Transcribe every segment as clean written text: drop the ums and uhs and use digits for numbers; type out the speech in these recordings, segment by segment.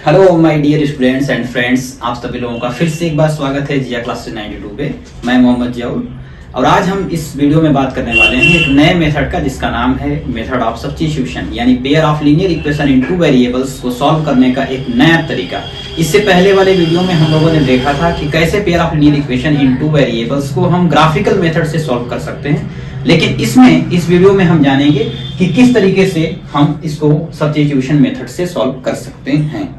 Hello my dear students and friends, आप सभी लोगों का फिर से एक बार स्वागत है जिया क्लास 92 पे। मैं मोहम्मद जियाउल और आज हम इस वीडियो में बात करने वाले हैं एक नए मेथड का जिसका नाम है मेथड ऑफ सब्स्टिट्यूशन, यानी pair of linear equation in two variables को सॉल्व करने का एक नया तरीका। इससे पहले वाले वीडियो में हम लोगों ने देखा था कि कैसे pair of linear equation in two variables को हम ग्राफिकल मेथड से सॉल्व कर सकते हैं, लेकिन इस वीडियो में हम जानेंगे कि किस तरीके से हम इसको सब्स्टिट्यूशन मेथड से सॉल्व कर सकते हैं।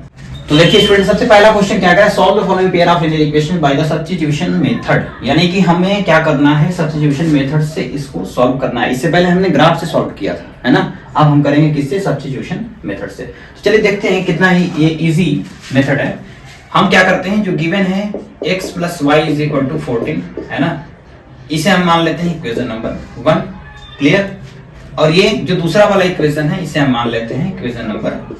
तो देखिए स्टूडेंट, सबसे पहला क्वेश्चन क्या है, solve the following pair of linear equation by the substitution method, यानी कि हमें क्या करना है, सब्स्टिट्यूशन मेथड से इसको सॉल्व करना है। इससे पहले हमने ग्राफ से सॉल्व किया था, है ना। अब हम करेंगे किससे, सब्स्टिट्यूशन मेथड से। तो चलिए देखते हैं कितना ही ये इजी मेथड है। हम क्या करते हैं, जो गिवन है x + y = 14, है ना, इसे हम मान लेते हैं इक्वेशन नंबर 1। क्लियर। और ये जो दूसरा वाला इक्वेशन है इसे हम मान लेते हैं इक्वेशन नंबर 2।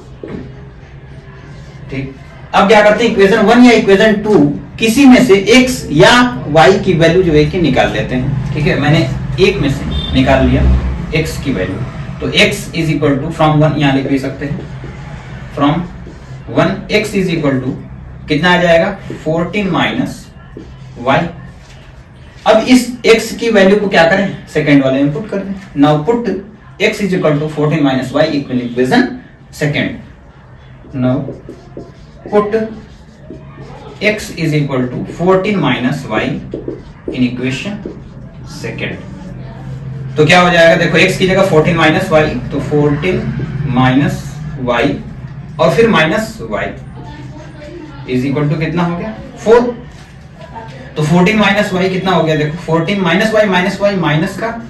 ठीक। अब क्या करते हैं, इक्वेशन 1 या इक्वेशन 2 किसी में से x या y की वैल्यू जो है कि निकाल लेते हैं। ठीक है, मैंने एक में से निकाल लिया x की वैल्यू, तो x = फ्रॉम 1 यहां लिख भी सकते हैं, फ्रॉम 1 x = कितना आ जाएगा, 14 - y। अब इस x की वैल्यू को क्या करें, सेकंड वाले में पुट कर दें। Now put x = 14 - y equal equation second. Now put x = 14 - y in equation second। तो क्या हो जाएगा, देखो x की जगह 14 - y, तो 14 - y और फिर -y = कितना हो गया, 4। तो 14 - y कितना हो गया, देखो 14 - y माइनस का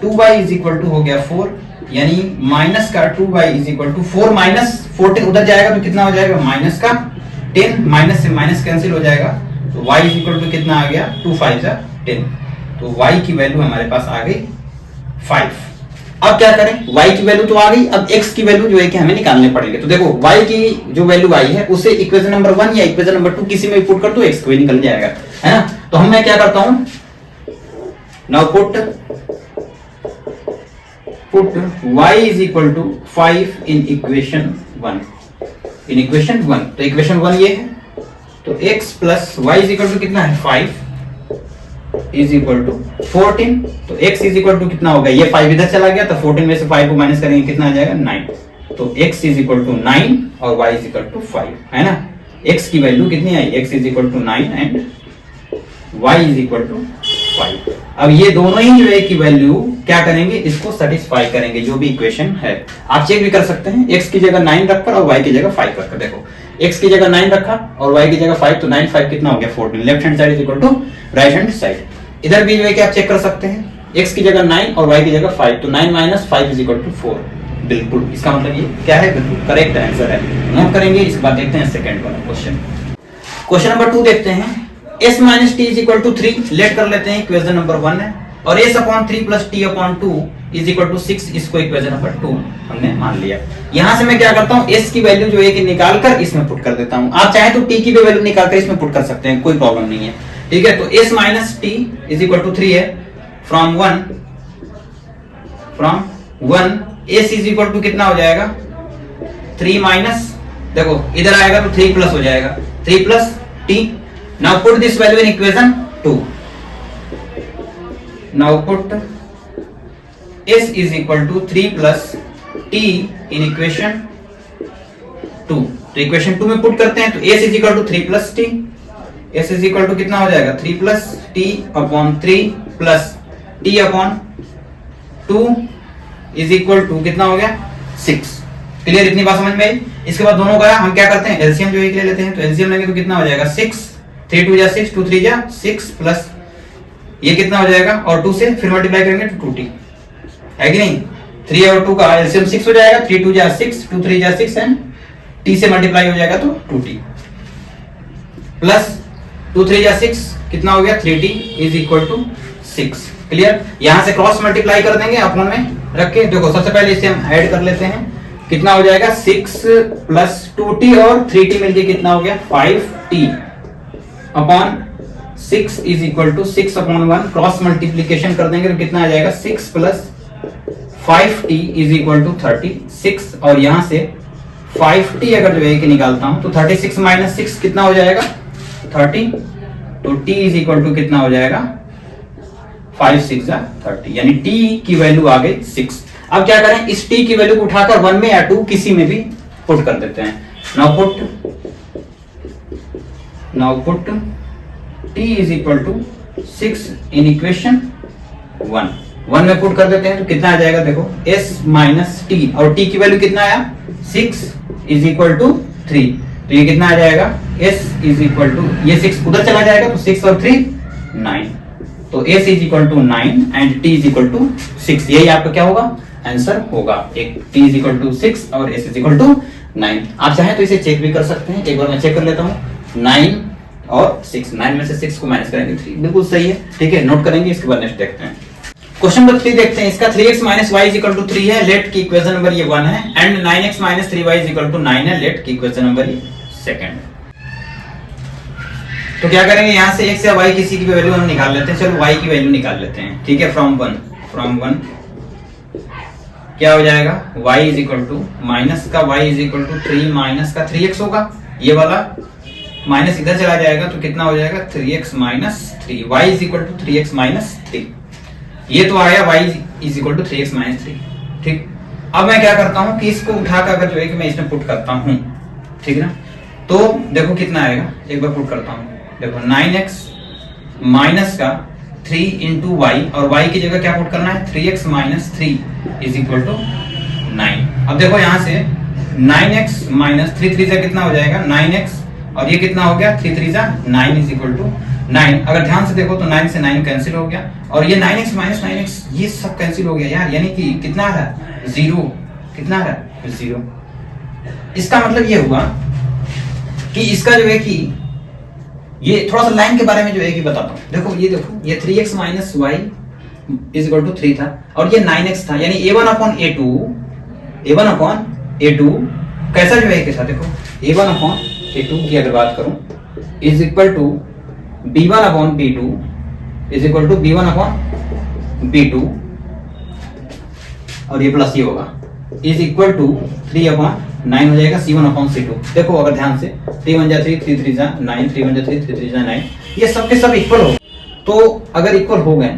2y = हो गया 4, यानी माइनस का 2y = 4 - 14 उधर जाएगा तो कितना हो जाएगा, माइनस का 10, माइनस से माइनस कैंसिल हो जाएगा, तो y = कितना आ गया, 2 × 5 = 10। तो y की वैल्यू हमारे पास आ गई 5। अब क्या करें, y की वैल्यू तो आ गई, अब x की वैल्यू जो है कि हमें निकालने पड़ेंगे। तो देखो y की जो वैल्यू आई है उसे इक्वेशन नंबर 1 या इक्वेशन नंबर 2 किसी में भी पुट कर दो, x को ही निकल जाएगा, है ना। तो मैं क्या करता हूं, now put y = 5 in equation 1। in equation 1, तो इक्वेशन 1 ये है, तो x + y = कितना है, 5 = 14। तो x = कितना होगा, ये 5 इधर चला गया, तो 14 में से 5 को माइनस करेंगे, कितना आ जाएगा, 9। तो x = 9 और y = 5, है ना। x की वैल्यू कितनी आई, x = 9 एंड y = 5। अब ये दोनों ही जो है की वैल्यू क्या करेंगे, इसको सेटिस्फाई करेंगे, जो भी इक्वेशन है। आप चेक भी कर सकते हैं, x की जगह 9 रखकर और y की जगह 5 रखकर। देखो x की जगह 9 रखा और y की जगह 5, तो 9 5 कितना हो गया, 14। Left hand side = right hand side. इधर भी जो है कि आप चेक कर सकते हैं, x की जगह 9 और y की जगह 5, तो 9 - 5 = 4। बिल्कुल, इसका मतलब ये क्या है, बिल्कुल करेक्ट आंसर है। नोट करेंगे। इसके बाद देखते हैं सेकंड वाला क्वेश्चन। क्वेश्चन नंबर 2 देखते हैं। s - t = 3 लेट कर लेते हैं, इक्वेशन नंबर 1 है, और s/3 + t/2 = 6, इसको इक्वेशन नंबर 2 हमने मान लिया। यहां से मैं क्या करता हूं, s की वैल्यू जो है कि निकाल कर इसमें पुट कर देता हूं। आप चाहे तो t की भी वैल्यू निकाल कर इसमें पुट कर सकते हैं, कोई प्रॉब्लम नहीं है। ठीक है, तो s - t = 3 है, फ्रॉम 1 s = कितना हो जाएगा, 3 माइनस, देखो इधर आएगा तो 3 प्लस हो जाएगा, 3 + t। Now put this value in equation 2. Now put s = 3 + t in equation 2। तो इक्वेशन 2 में पुट करते हैं, तो s = 3 + t। s = कितना हो जाएगा, 3 + t/3 + t/2 = कितना हो गया, 6। क्लियर, इतनी बात समझ में आई। इसके बाद दोनों का हम क्या करते हैं, एलसीएम जो है ले लेते हैं। तो एलसीएम लेंगे तो कितना हो जाएगा, 6, 3 2 = 6, 2 3 = 6 प्लस ये कितना हो जाएगा, और 2 से फिर मल्टीप्लाई करेंगे तो 2t, है कि नहीं। 3 और 2 का एलसीएम 6 हो जाएगा, 3 2 = 6, 2 3 = 6 एंड t से मल्टीप्लाई हो जाएगा तो 2t प्लस 2 3 = 6, कितना हो गया, 3t = 6। क्लियर। यहां से क्रॉस मल्टीप्लाई कर देंगे अपन में रख के। देखो सबसे पहले इसे हम ऐड कर लेते हैं, कितना हो जाएगा, 6 + 2t और 3t मिलके कितना हो गया, 5t/6 = 6/1। क्रॉस मल्टीप्लिकेशन कर देंगे तो कितना आ जाएगा, 6 + 5t = 36, और यहां से 5t अगर जो है कि निकालता हूं तो 36 माइनस 6 कितना हो जाएगा 30। तो t इज इक्वल टू कितना हो जाएगा 5 6 30, यानी t की वैल्यू आ गई 6। अब क्या करें, इस t की वैल्यू को उठाकर 1 में या 2 किसी में भी पुट कर देते हैं। Now put t is equal to 6 in equation 1 में पुट कर देते हैं तो कितना आ जाएगा देखो s माइनस टी, और t की वैल्यू कितना आया 6 इज इक्वल टू 3, तो ये कितना आ जाएगा s इज इक्वल टू, ये 6 उधर चला जाएगा तो 6 और 3 9, तो s is equal to 9 and t is equal to 6। यही आपका क्या होगा आंसर होगा, एक t इज इक्वल टू 6 और s इज इक्वल टू 9। आप चाहें तो इसे चेक भी कर सकते हैं, एक बार मैं चेक कर लेता हूँ। 9 और 6, 9 में से 6 को माइनस करेंगे 3, बिल्कुल सही है, ठीक है, नोट करेंगे। इसके बाद नेक्स्ट देखते हैं क्वेश्चन नंबर 3 देखते हैं। इसका 3x minus Y is equal to 3 है, लेट की इक्वेशन नंबर ये 1 है, and 9x minus 3y is equal to 9 है, लेट की इक्वेशन नंबर ये सेकंड। तो क्या करेंगे, यहाँ से x या y किसी की भी वैल्यू हम निकाल लेते हैं। चलो y की वैल्यू निकाल लेते हैं, ठीक है। फ्रॉम वन क्या हो जाएगा, y is equal to minus का y is equal to 3 minus का 3x होगा, ये वाला माइनस इधर चला जाएगा तो कितना हो जाएगा 3x minus 3, y is equal to 3x minus 3, ये तो आया y is equal to 3x minus 3, ठीक। अब मैं क्या करता हूं कि इसको उठाकर अगर जो है कि मैं इसमें पुट करता हूं, ठीक है ना, तो देखो कितना आएगा, एक बार पुट करता हूं, देखो 9x माइनस का 3 इंटू वाई, और y की जगह क्या पुट करना है 3x minus 3 is equal to 9। अब देखो यहां से 9x माइनस 3 3 से कितना हो जाएगा 9x, और ये कितना हो गया 3 3 जा 9 इज इक्वल टू 9। अगर ध्यान से देखो तो 9 से 9 कैंसिल हो गया, और ये 9x माइनस 9x ये सब कैंसिल हो गया यार, यानी कि कितना आ रहा है 0, कितना आ रहा है 0। इसका मतलब ये हुआ कि इसका जो है कि ये थोड़ा सा लाइन के बारे में जो है कि बताता हूँ। देखो ये 3x minus Y is equal to 3 था, और ये 9x था, यानी a1 अपॉन a2 कैसा जो है कि था, देखो a1 अपॉन a2 की अगर बात करूं is equal to b1 upon b2 is equal to b1 upon b2, और ये प्लस ये होगा इज इक्वल टू 3 अपॉन 9 हो जाएगा c1 अपॉन c2। देखो अगर ध्यान से 3 1 जा 3 3 3 जा 9 3 1 जा 3 3 3 जा 9, ये सब के सब इक्वल हो, तो अगर इक्वल हो गए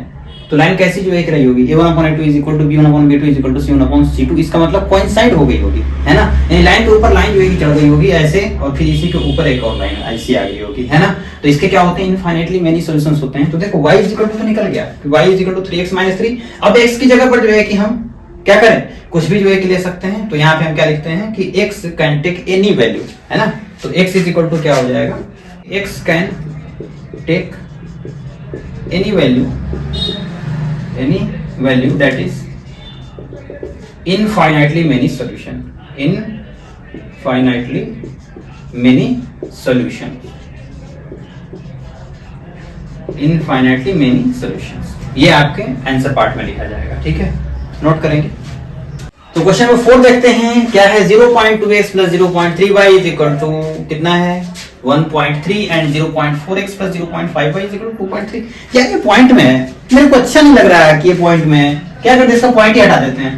तो लाइन कैसी जो एक रही होगी a1 upon a2 is equal to b1 upon b2 is equal to c1 upon c2। इसका मतलब कोइंसाइड हो गई होगी, है ना, यानी लाइन के ऊपर लाइन जो है चढ़ गई होगी ऐसे, और फिर इसी के ऊपर एक और लाइन ऐसी आ गई होगी, है ना। तो इसके क्या होते हैं इनफाइनाइटली मेनी सॉल्यूशंस होते हैं। तो देखो y इज इक्वल टू तो निकल गया, y is equal to 3x minus 3। अब x की जगह पर जो है कि हम क्या करें, कुछ भी जो है कि ले सकते हैं, तो यहाँ पे हम क्या लिखते हैं कि x can take any value, है ना। तो x इज इक्वल टू क्या हो जाएगा, x can take any value that is infinitely many solution, ये आपके आंसर पार्ट में लिखा जाएगा, ठीक है, नोट करेंगे। तो क्वेश्चन नंबर 4 देखते हैं, क्या है 0.2x plus 0.3y is equal to कितना है 1.3 and 0.4x plus 0.5y is equal to 2.3। यार ये पॉइंट में है, मेरे को अच्छा नहीं लग रहा है कि ये पॉइंट में है, क्या करते हैं इसका पॉइंट ही हटा देते हैं।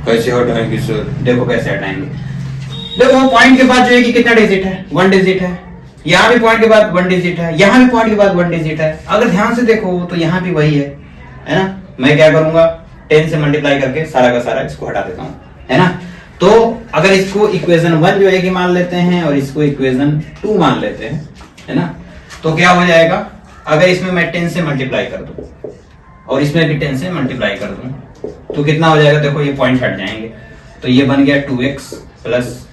कैसे हटाएंगे सर, देखो कैसे हटाएंगे, देखो पॉइंट के बाद जो है कि कितना डिजिट है 1 डिजिट है, यहाँ भी पॉइंट के बाद 1 डिजिट है, यहाँ भी पॉइंट के बाद 1 डिजिट है। अगर ध्यान से देखो तो यहाँ भी वही है ना। मैं क्या करूंगा 10 से मल्टीप्लाई करके सारा का सारा इसको हटा देता हूँ, है ना। तो अगर इसको इक्वेशन 1 जो है कि मान लेते हैं और इसको इक्वेशन 2 मान लेते हैं, है ना, तो क्या हो जाएगा, अगर इसमें मैं 10 से मल्टीप्लाई कर दूं और इसमें भी 10 से मल्टीप्लाई कर दूं तो कितना हो जाएगा, देखो ये पॉइंट हट जाएंगे, तो ये बन गया 2x plus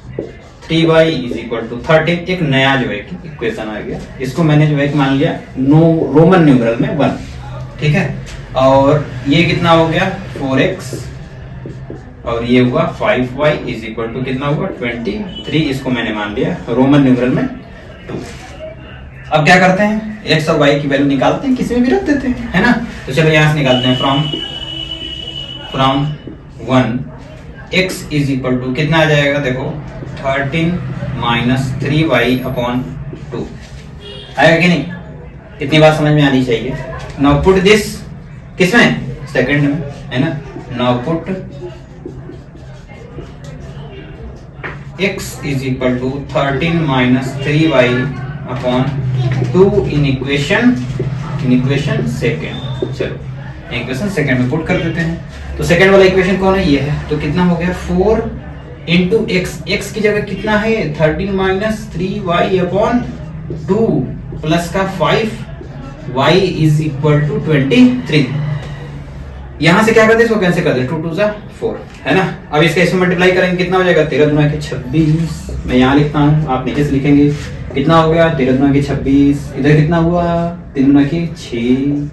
3y is equal to 13। एक नया जो है कि इक्वेशन आ गया, इसको मैंने जो है कि मान लिया रोमन न्यूमरल में 1, ठीक है। और ये कितना हो गया 4x, और ये हुआ 5y इज इक्वल टू कितना हुआ 23, इसको मैंने मान लिया रोमन न्यूमरल में 2। अब क्या करते हैं, x और y की वैल्यू निकालते हैं, किसी में भी रख देते हैं, है ना। तो चलो यहाँ से निकालते हैं, from 1 x is equal to कितना आ जाएगा, देखो 13 माइनस 3y अपॉन 2 आएगा कि नहीं, इतनी बात समझ में आनी चाहिए। नाउ पुट दिस किसमें, सेकंड में, है ना। Now put x is equal to 13 minus 3y upon 2 in equation second. चलो इक्वेशन सेकेंड में पुट कर देते हैं। तो सेकेंड वाला इक्वेशन कौन है, ये है। तो कितना हो गया 4 इंटू एक्स, एक्स की जगह कितना है 13 माइनस 3y अपॉन 2 प्लस का 5y इज इक्वल टू 23। यहां से क्या करते हैं, इसको कैंसिल कर दे, 2 2 4 है ना। अब इसका इसमें मल्टीप्लाई करेंगे, कितना हो जाएगा 13 दूना के 26। मैं यहाँ लिखता हूँ, आप नीचे से लिखेंगे। कितना हो गया 13 दूना के 26, इधर कितना हुआ 3 दूना के 6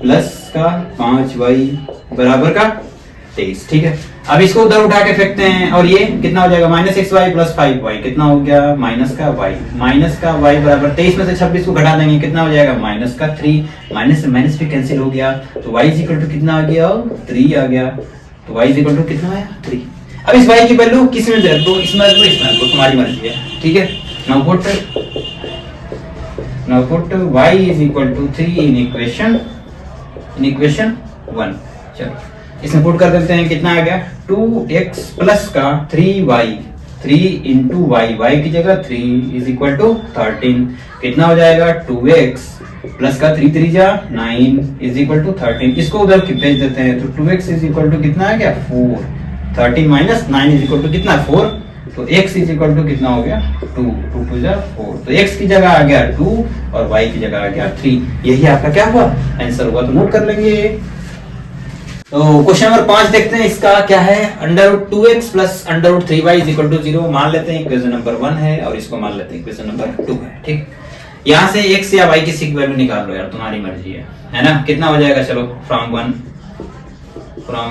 प्लस का 5y बराबर का 23। ठीक है, अब इसको उधर उठा के फेंकते हैं और ये कितना हो जाएगा माइनस 6y प्लस 5y, कितना हो गया माइनस का y बराबर 23 में से 26 को घटा देंगे, कितना हो जाएगा माइनस का 3। माइनस से माइनस भी कैंसिल हो गया, तो y इज इक्वल टू कितना आ गया 3 आ गया। तो y इज इक्वल टू कितना आया 3। अब इस y की वैल्यू किस में दे दो, इसमें दो इसमें दो, तुम्हारी मर्जी है। ठीक है, now put y is equal to 3 in equation 1। चलो इसमें पुट कर देते हैं, कितना आ गया 2x प्लस का 3y, 3 इंटू y की जगह 3 इज इक्वल टू 13। कितना हो जाएगा 2x प्लस का 3 3 जा 9 इज इक्वल टू 13। इसको उधर भेज देते हैं, तो 2x इज इक्वल टू कितना आ गया 4। 13 माइनस 9 इज इक्वल टू कितना 4। तो x इज इक्वल टू कितना हो गया 2 2 2 जा 4। तो x की जगह आ गया 2 और y की जगह आ गया 3। यही आपका क्या हुआ आंसर हुआ। तो नोट कर लेंगे। तो क्वेश्चन नंबर 5 देखते हैं, इसका क्या है, √2x plus √3y is equal to 0 मान लेते हैं, इक्वेशन नंबर 1 है, और इसको मान लेते हैं इक्वेशन नंबर 2 है। ठीक, यहाँ से x या y की वैल्यू निकाल लो यार, तुम्हारी मर्जी है ना। कितना हो जाएगा, चलो from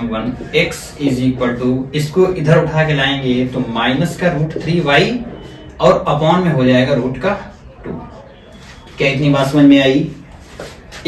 one x is equal to, इसको इधर उठा के लाएंगे तो माइनस का √3y और अपॉन में हो जाएगा √2। क्या इतनी बात समझ में आई।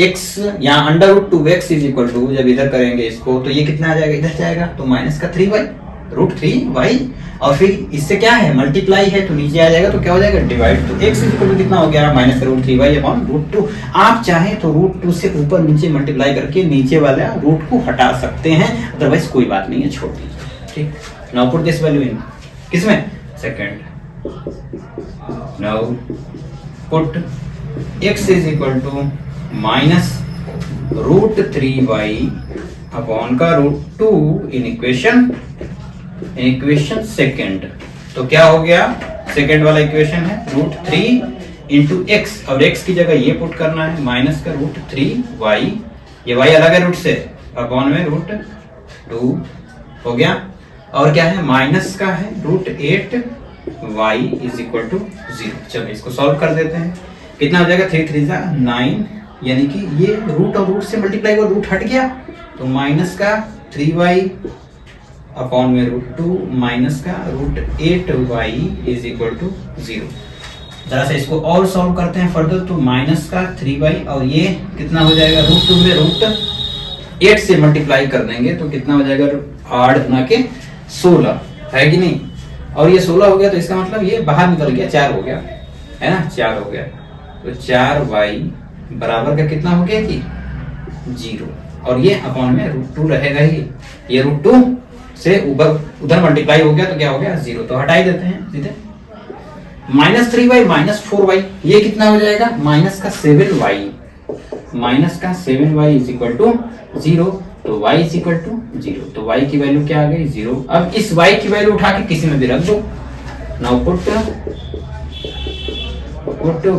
x यहाँ √2x इज इक्वल टू, जब इधर करेंगे इसको तो ये कितना आ जाएगा, इधर जाएगा तो माइनस का 3y √3y, और फिर इससे क्या है मल्टीप्लाई है तो नीचे आ जाएगा, तो क्या हो जाएगा डिवाइड। तो x इज इक्वल टू कितना हो गया माइनस का √3y अपॉन √2। आप चाहें तो √2 से ऊपर नीचे मल्टीप्लाई करके नीचे वाला रूट को हटा सकते हैं, अदरवाइज कोई बात नहीं है, छोड़ दीजिए। ठीक, now put this value in, किसमें second. Now put x is equal to minus √3y upon का √2 इन इक्वेशन सेकेंड। तो क्या हो गया, सेकेंड वाला इक्वेशन है √3 इंटू x, और x की जगह ये पुट करना है माइनस का √3y, ये y अलग है रूट से, अपॉन में √2 हो गया, और क्या है माइनस का है √8y इज इक्वल टू 0। चलो इसको सॉल्व कर देते हैं, कितना हो जाएगा 3 3 9, यानी कि ये रूट और रूट से मल्टीप्लाई हुआ, रूट हट गया, तो माइनस का 3y अपॉन में √2 माइनस का √8y इज इक्वल टू 0। जरा से इसको और सॉल्व करते हैं फर्दर, तो माइनस का 3y और ये कितना हो जाएगा √2 में √8 से मल्टीप्लाई कर देंगे तो कितना हो जाएगा 8 ना के 16, है कि नहीं। और ये 16 हो गया तो इसका मतलब ये बाहर निकल गया, 4 हो गया, है ना, 4 हो गया। तो 4y बराबर का कितना हो गया कि 0, और ये अपॉन में √2 रहेगा ही, ये √2 से ऊपर उधर मल्टीप्लाई हो गया तो क्या हो गया 0, तो हटा ही देते हैं सीधे। माइनस 3y माइनस 4y, ये कितना हो जाएगा माइनस का 7y, माइनस का 7y इज इक्वल टू 0, तो y इज इक्वल टू 0, तो y की वैल्यू क्या आ गई 0। अब इस y की वैल्यू उठा के किसी में भी रख दो। Now put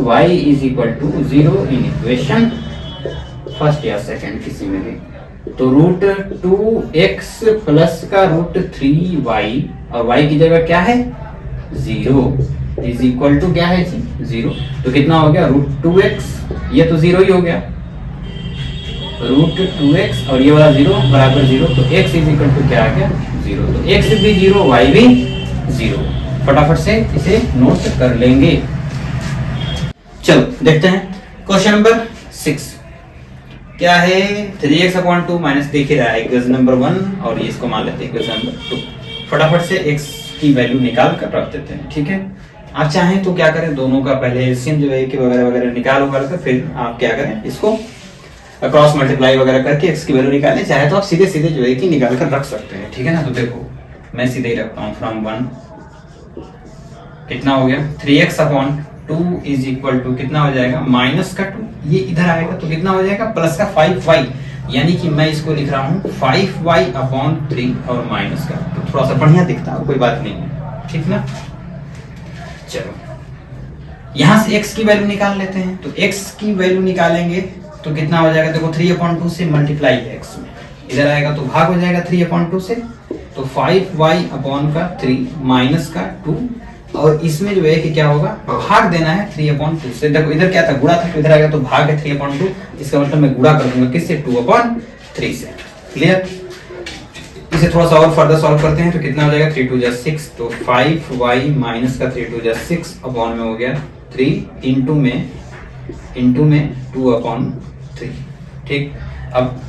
y is equal to 0 in equation first या सेकंड किसी में भी, तो √2x प्लस का √3y और y की जगह क्या है 0 इज इक्वल टू क्या है जी 0, तो कितना हो गया √2x, ये तो 0 ही हो गया, √2x और ये वाला 0 बराबर 0, तो x इज इक्वल टू क्या आ गया 0, तो x भी 0 y भी 0। फटाफट से इसे नोट कर लेंगे। चलो देखते हैं क्वेश्चन नंबर 6 क्या है, 3x/2 माइनस दिख रहा है इक्वेशन नंबर 1, और ये इसको मान लेते हैं इक्वेशन नंबर 2। फटाफट से x की वैल्यू निकाल कर रख देते हैं। ठीक है, आप चाहें तो क्या करें, दोनों का पहले एलसीएम जो है कि वगैरह वगैरह निकाल कर फिर आप क्या करें, इसको क्रॉस मल्टीप्लाई वगैरह करके x की वैल्यू निकालें, चाहे तो आप सीधे सीधे जो है कि निकाल कर रख सकते हैं। ठीक है ना, तो देखो मैं सीधे ही रखता हूँ फ्रॉम 1 कितना हो गया 3x upon 2 is equal to कितना हो जाएगा माइनस का 2, ये इधर आएगा तो कितना हो जाएगा प्लस का 5y, यानी कि मैं इसको लिख रहा हूँ 5y अपॉन 3 और माइनस का, तो थोड़ा सा बढ़िया दिखता है, कोई बात नहीं है, ठीक ना। चलो यहां से x की वैल्यू निकाल लेते हैं, तो x की वैल्यू निकालेंगे तो कितना हो जाएगा, देखो 3/2 से मल्टीप्लाई है x में, इधर आएगा तो भाग हो जाएगा 3/2 से, तो 5y अपॉन का 3 माइनस का 2, और इसमें जो है कि क्या होगा भाग देना है 3/2 से, देखो इधर क्या था गुणा था, तो इधर आएगा तो भाग है 3/2, इसका मतलब मैं गुणा कर दूंगा किससे 2/3 से, क्लियर। इसे थोड़ा सा और फर्दर सॉल्व करते हैं तो कितना हो जाएगा 3 2 6, तो 5y माइनस का 3 2 6 अपॉन में हो गया 3 इंटू में 2/3, ठीक। अब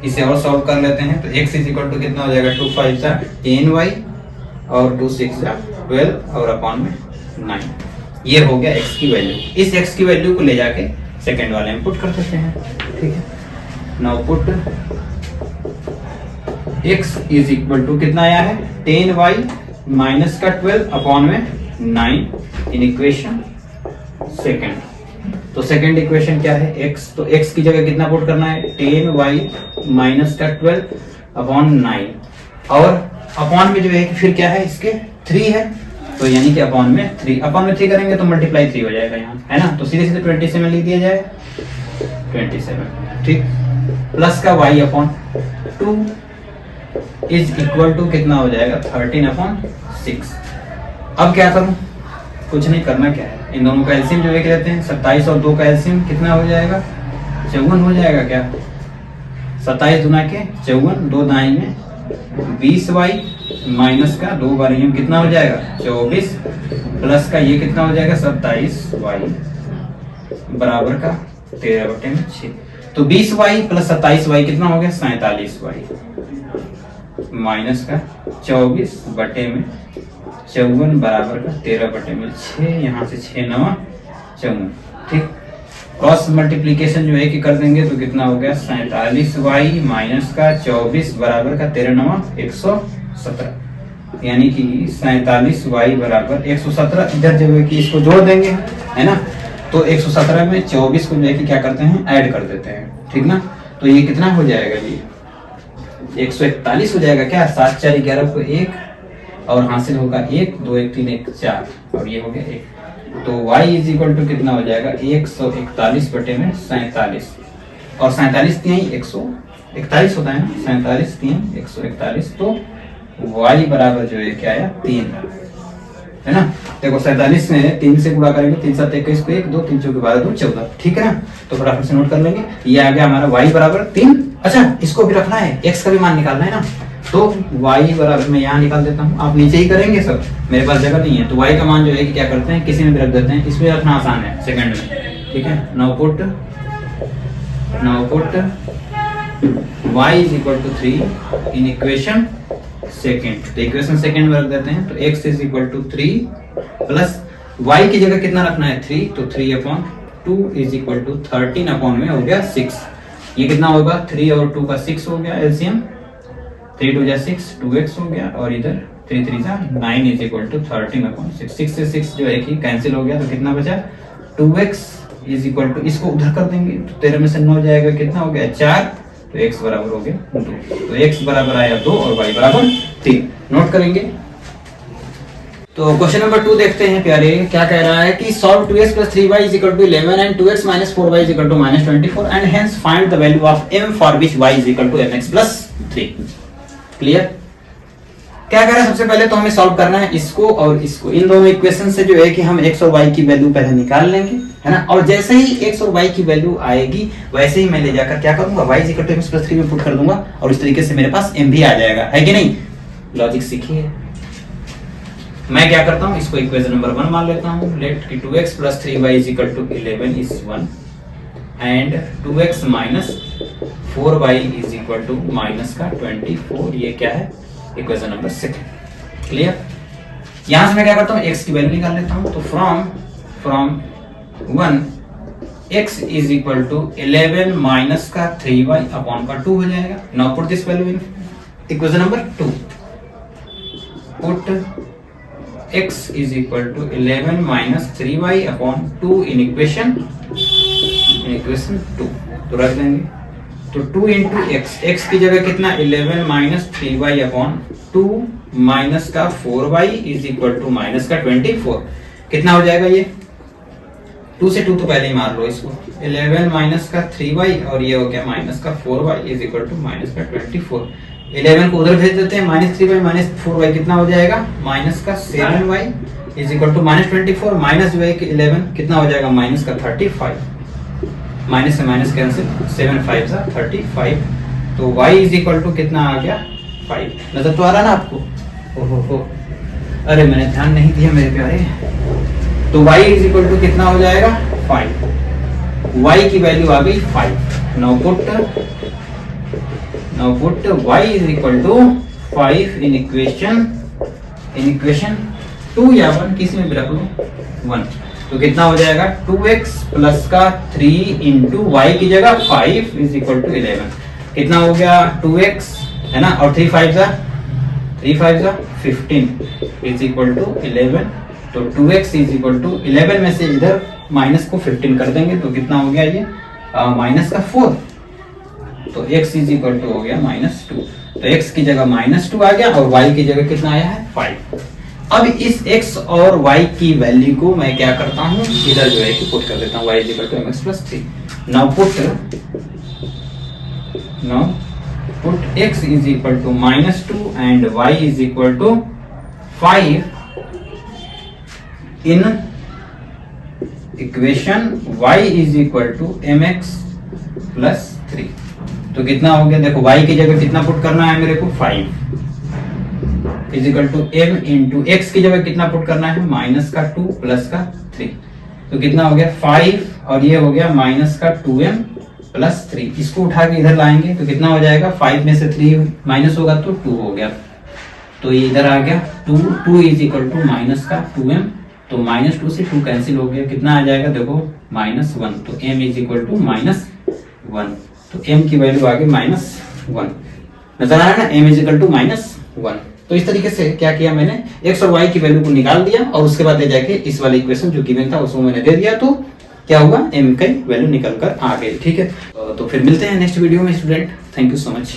इसे और सॉल्व कर लेते हैं, तो x इज इक्वल टू कितना हो जाएगा 2 5 10y और 2 6 12 और अपॉन में 9, ये हो गया x की वैल्यू। इस x की वैल्यू को ले जाके सेकंड वाले में पुट कर देते हैं, ठीक है। Now put x is equal to कितना आया है 10y माइनस का 12 अपॉन में 9 इन इक्वेशन सेकंड। तो सेकंड इक्वेशन क्या है x, तो x की जगह कितना पुट करना है 10y माइनस का 12 अपॉन 9, और अपॉन में जो है कि फिर क्या है इसके 3 है, तो यानी कि अपॉन में 3 करेंगे तो मल्टीप्लाई 3 हो जाएगा यहाँ, है ना, तो सीधे सीधे 27 लिख दिया जाए 27, ठीक, प्लस का y upon 2 is equal to कितना हो जाएगा 13/6। अब क्या करूं, कुछ नहीं करना, क्या है इन दोनों का एलसीएम जो है लेते हैं, 27 और 2 का एलसीएम कितना हो जाएगा 54 हो जाएगा, क्या 27 दूना के 54, 2 दाई में 20y माइनस का 2 बार ये कितना हो जाएगा 24, प्लस का ये कितना हो जाएगा 27y बराबर का 13/6, तो 20y प्लस 27y कितना हो गया 47y माइनस का 24 बटे में 54 बराबर का 13/6, यहाँ से 6 9 54, ठीक। क्रॉस मल्टीप्लीकेशन जो है कि कर देंगे तो कितना हो गया 47y माइनस का 24 बराबर का 13 9 117, यानी कि 47y बराबर 117, इधर जो है कि इसको जोड़ देंगे, है ना, तो 117 में 24 को जो है कि क्या करते हैं ऐड कर देते हैं, ठीक ना, तो ये कितना हो जाएगा जी 141 हो जाएगा, क्या 7 4 11 को 1 और हासिल होगा 1 2 1 3 1 4 और ये हो गया 1, तो y इज इक्वल टू कितना हो जाएगा 141 बटे में 47, और 47 3 141 होता है ना, 47 3 141, तो y बराबर जो है क्या आया 3, है ना। देखो 47 में 3 से गुणा करेंगे 3 7 21 को 1 2 3 4 12 2 14, ठीक है ना, तो फटाफट से नोट कर लेंगे, ये आ गया हमारा y बराबर 3। अच्छा इसको भी रखना है, x का भी मान निकालना है ना, तो y बराबर मैं यहाँ निकाल देता हूँ, आप नीचे ही करेंगे सब, मेरे पास जगह नहीं है, तो y का मान जो है कि क्या करते हैं किसी में भी रख देते हैं, इसमें रखना आसान है सेकंड में, ठीक है। Now put y is equal to 3 in equation second, तो इक्वेशन सेकंड में रख देते हैं, तो x is equal to 3 plus y की जगह कितना रखना है 3, तो 3/2 इज इक्वल टू 13 अपॉन में हो गया 6, ये कितना होगा 3 और 2 का 6 हो गया एलसीएम, 3 2 6 2x हो गया, और इधर 3 3 9 इज इक्वल टू 13/6, 6 से 6 जो है कि कैंसिल हो गया, तो कितना बचा 2x इज इक्वल टू, इसको उधर कर देंगे तो 13 में से 9 जाएगा, कितना हो गया 4, तो x बराबर हो गया 2, तो x बराबर आया 2 और y बराबर 3, नोट करेंगे। तो क्वेश्चन नंबर 2 देखते हैं प्यारे, क्या कह रहा है कि solve 2x plus 3y is equal to 11 and 2x minus 4y is equal to minus 24 and hence find the value of m for which y is equal to mx plus 3। Clear, क्या करें, सबसे पहले तो हमें solve करना है इसको और इसको, इन दोनों इक्वेशन से जो है कि हम x और y की वैल्यू पहले निकाल लेंगे, है ना, और जैसे ही x और y की वैल्यू आएगी वैसे ही मैं ले जाकर क्या करूंगा y is equal to mx plus 3 में पुट कर दूंगा, और इस तरीके से मेरे पास m भी आ जाएगा, है कि नहीं, लॉजिक सीखिए। मैं क्या करता हूँ, इसको इक्वेशन नंबर 1 मान लेता हूँ, लेट कि 2x plus 3y is equal to 11 is 1 and 2x minus 4y is equal to minus का 24, ये क्या है इक्वेशन नंबर 2। क्लियर, यहां से मैं क्या करता हूँ x की वैल्यू निकाल लेता हूँ, तो from 1 x is equal to 11 minus का 3y अपॉन का 2 हो जाएगा। Now put this value in equation number 2, put x is equal to 11 minus 3y upon 2 in equation 2 तो रख देंगे। तो 2 इंटू एक्स की जगह कितना 11 माइनस 3y अपॉन 2 माइनस का 4y is equal to minus का 24 कितना हो जाएगा ये 2 से 2 तो पहले ही मार लो इसको 11 माइनस का 3y और ये हो गया माइनस का 4y is equal to minus का 24। 11 को उधर भेज देते हैं माइनस 3y माइनस 4y कितना हो जाएगा माइनस का 7y is equal to minus 24 minus जो है 11 कितना हो जाएगा माइनस का 35 माइनस से माइनस कैंसिल 7 5 सा 35 तो y इज इक्वल टू कितना आ गया 5 नजर तो आ रहा ना आपको ओहो अरे मैंने ध्यान नहीं दिया मेरे प्यारे। तो y इज इक्वल टू कितना हो जाएगा 5 y की वैल्यू आ गई 5 now put y is equal to 5 in equation 2 या 1 किसी में भी रख लो 1 तो कितना हो जाएगा 2x प्लस का 3 इंटू वाई की जगह 5 इज इक्वल टू 11 कितना हो गया 2x है ना और 3 5 जा 15 इज इक्वल टू 11 तो 2x इज इक्वल टू 11 में से इधर माइनस को 15 कर देंगे तो कितना हो गया ये माइनस का 4 तो x इज इक्वल टू हो गया माइनस 2 तो x की जगह माइनस 2 आ गया और y की जगह कितना आया है 5। अब इस x और y की वैल्यू को मैं क्या करता हूं इधर जो है कि पुट कर देता हूं y is equal to mx plus 3 now put x is equal to minus 2 and y is equal to 5 in equation y is equal to mx plus 3 तो कितना हो गया देखो y की जगह कितना पुट करना है मेरे को 5 is equal to m into X की जगह कितना पुट करना है माइनस का 2 प्लस का 3 तो कितना हो गया 5 और ये हो गया माइनस का 2m प्लस 3 इसको उठा के इधर लाएंगे तो कितना हो जाएगा 5 में से 3 माइनस होगा तो 2 हो गया तो ये इधर आ गया 2 इज इक्वल टू माइनस का 2m तो माइनस 2 से 2 कैंसिल हो गया कितना आ जाएगा देखो माइनस 1 तो m is equal to minus 1 तो m की वैल्यू आ गई माइनस 1 नजर आ रहा है ना m is equal to minus 1। तो इस तरीके से क्या किया मैंने x और y की वैल्यू को निकाल दिया और उसके बाद ले जाके इस वाले इक्वेशन जो गिवन था उसको मैंने दे दिया तो क्या हुआ m की वैल्यू निकल कर आ गई। ठीक है तो फिर मिलते हैं नेक्स्ट वीडियो में student. Thank you so much.